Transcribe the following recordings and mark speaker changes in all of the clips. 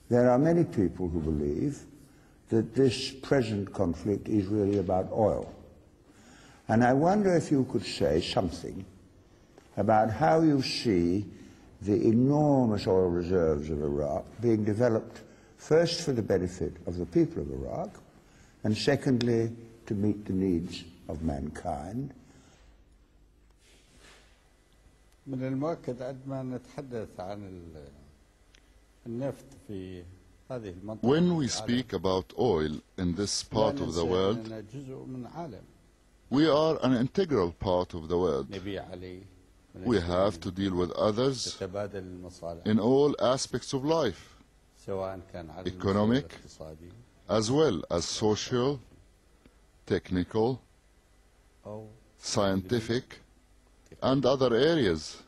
Speaker 1: There are many people who believe that this present conflict is really about oil. And I wonder if you could say something about how you see the enormous oil reserves of Iraq being developed first for the benefit of the people of Iraq, and secondly to meet the needs of mankind.
Speaker 2: من المؤكد عندما نتحدث عن النفط في هذه المنطقة.
Speaker 3: When we speak about oil in this part of the world, we are an integral part of the world. We have to deal with others in all aspects of life, economic, as well as social, technical, scientific, and other areas.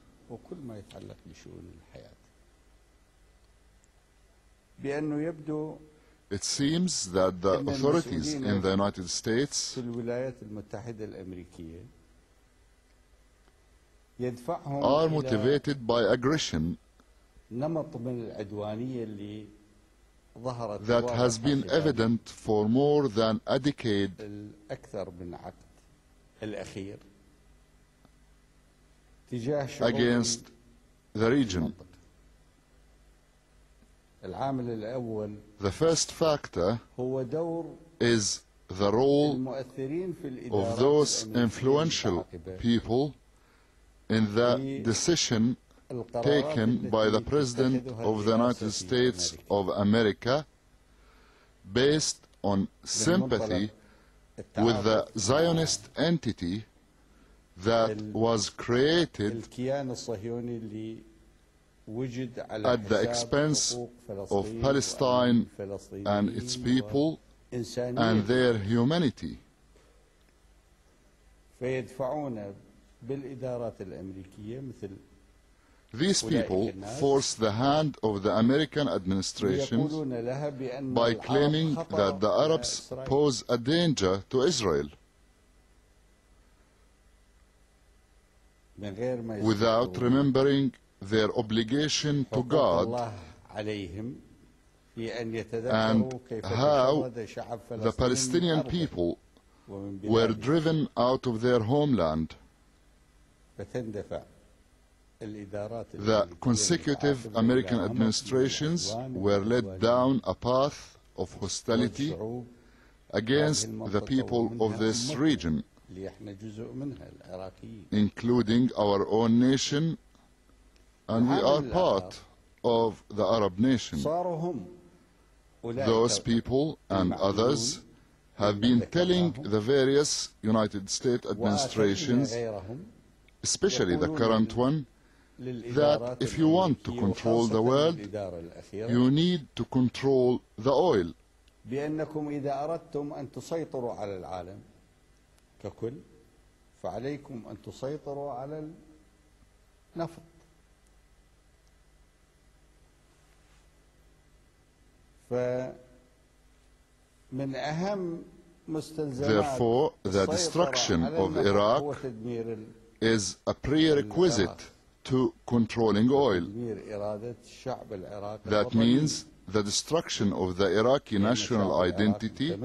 Speaker 3: It seems that the authorities in the United States are motivated by aggression that has been evident for more than a decade against the region. The first factor is the role of those influential people in the decision taken by the President of the United States of America based on sympathy with the Zionist entity that was created at the expense of Palestine and its people and their humanity. These people force the hand of the American administration by claiming that the Arabs pose a danger to Israel, without remembering their obligation to God and how the Palestinian people were driven out of their homeland. The consecutive American administrations were led down a path of hostility against the people of this region, including our own nation, and we are part of the Arab nation. Those people and others have been telling the various United States administrations, especially the current one, that if you want to control the world, you need to control the oil.
Speaker 2: بأنكم إذا أردتم أن تسيطروا على العالم ككل فعليكم أن تسيطروا على النفط. فمن أهم مستلزمات
Speaker 3: Therefore, the destruction of Iraq is a prerequisite to controlling oil. That means the destruction of the Iraqi national identity,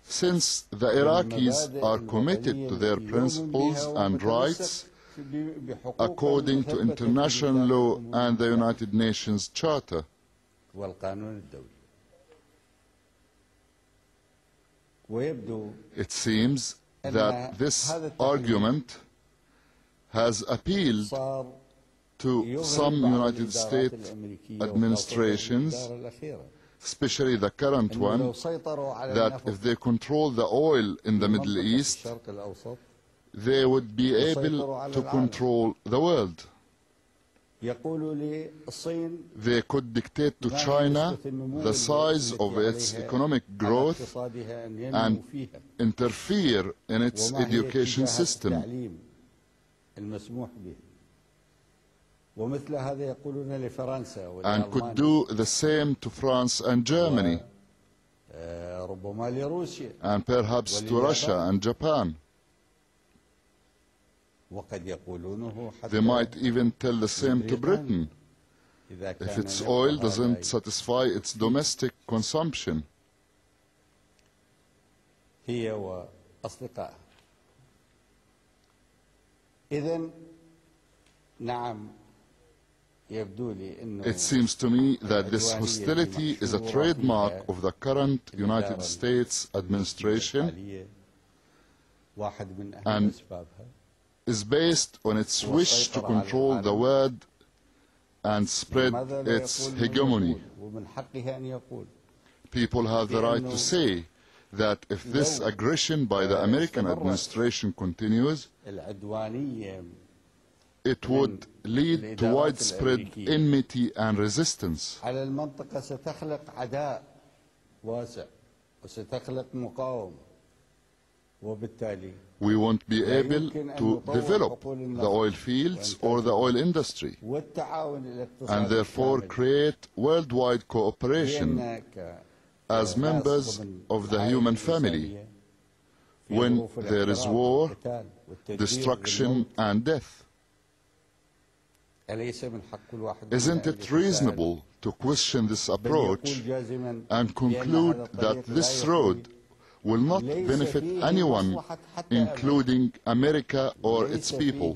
Speaker 3: since the Iraqis are committed to their principles and rights according to international law and the United Nations Charter. It seems that this argument has appealed to some United States administrations, especially the current one, that if they control the oil in the Middle East, they would be able to control the world. They could dictate to China the size of its economic growth and interfere in its education system. And could do the same to France and Germany, and perhaps to Russia and Japan. They might even tell the same to Britain, if its oil doesn't satisfy its domestic consumption.
Speaker 2: هي وأصدقائها. إذن نعم يبدو لي إنه
Speaker 3: It seems to me that this hostility is a trademark of the current United States administration and is based on its wish to control the world and spread its hegemony. People have the right to say that if this aggression by the American administration continues, it would lead to widespread enmity and resistance.
Speaker 2: على المنطقة ستخلق عداء واسع وستخلق مقاومة وبالتالي
Speaker 3: we won't be able to develop the oil fields or the oil industry and therefore create worldwide cooperation as members of the human family when there is war, destruction and death. Isn't it reasonable to question this approach and conclude that this road will not benefit anyone, including America or its people?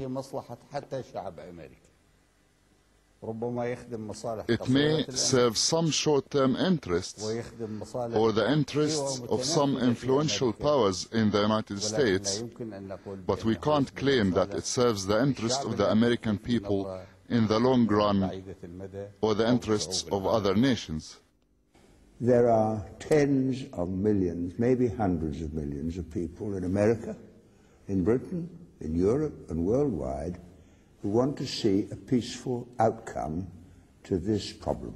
Speaker 3: It may serve some short-term interests or the interests of some influential powers in the United States, but we can't claim that it serves the interests of the American people in the long run or the interests of other nations.
Speaker 1: There are tens of millions, maybe hundreds of millions of people in America, in Britain, in Europe and worldwide who want to see a peaceful outcome to this problem.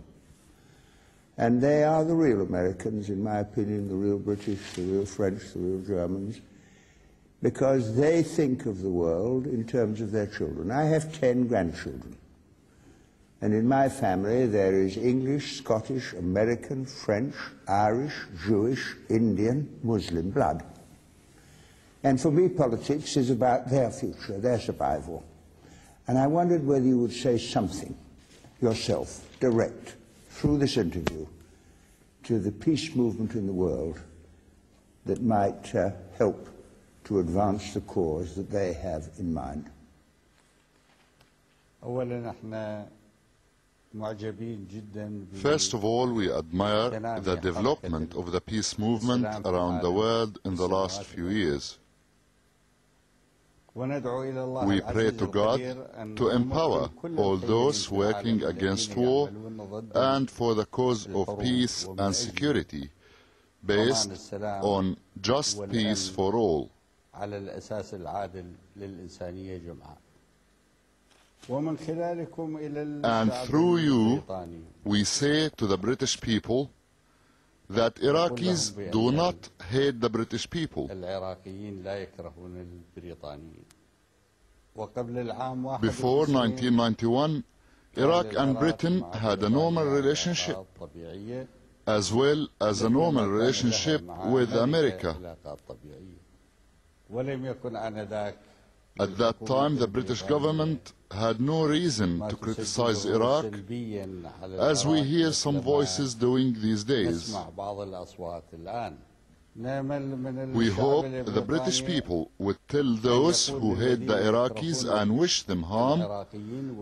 Speaker 1: And they are the real Americans, in my opinion, the real British, the real French, the real Germans, because they think of the world in terms of their children. I have 10 grandchildren. And in my family there is English, Scottish, American, French, Irish, Jewish, Indian, Muslim blood. And for me politics is about their future, their survival. And I wondered whether you would say something yourself, direct, through this interview, to the peace movement in the world that might help to advance the cause that they have in mind.
Speaker 3: First of all, we admire the development of the peace movement around the world in the last few years. We pray to God to empower all those working against war and for the cause of peace and security, based on just peace for all. And through you, we say to the British people that Iraqis do not hate the British people. Before 1991, Iraq and Britain had a normal relationship, as well as a normal relationship with America. At that time, the British government had no reason to criticize Iraq, as we hear some voices doing these days. We hope the British people would tell those who hate the Iraqis and wish them harm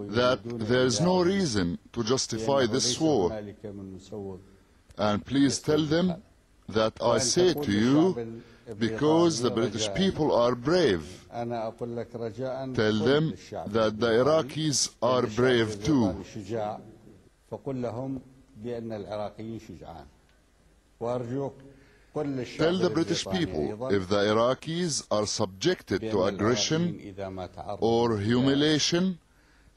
Speaker 3: that there is no reason to justify this war. And please tell them that I say to you, because the British people are brave. Tell them that the Iraqis are brave too. Tell the British people if the Iraqis are subjected to aggression or humiliation,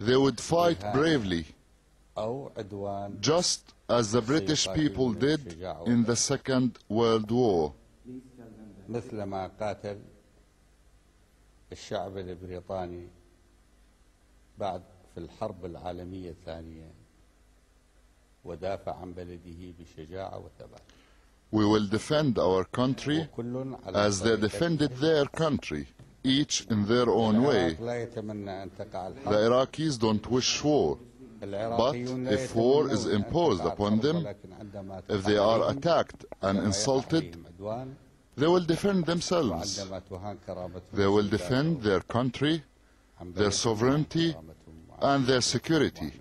Speaker 3: they would fight bravely, just as the British people did in the Second World War.
Speaker 2: مثلما قاتل الشعب البريطاني بعد في الحرب العالمية الثانية ودافع عن بلده بشجاعة وثبات.
Speaker 3: We will defend our country as they defended their country, each in their own way. The Iraqis don't wish war, But if war is imposed upon them, if they are attacked and insulted, they will defend themselves. They will defend their country, their sovereignty, and their security.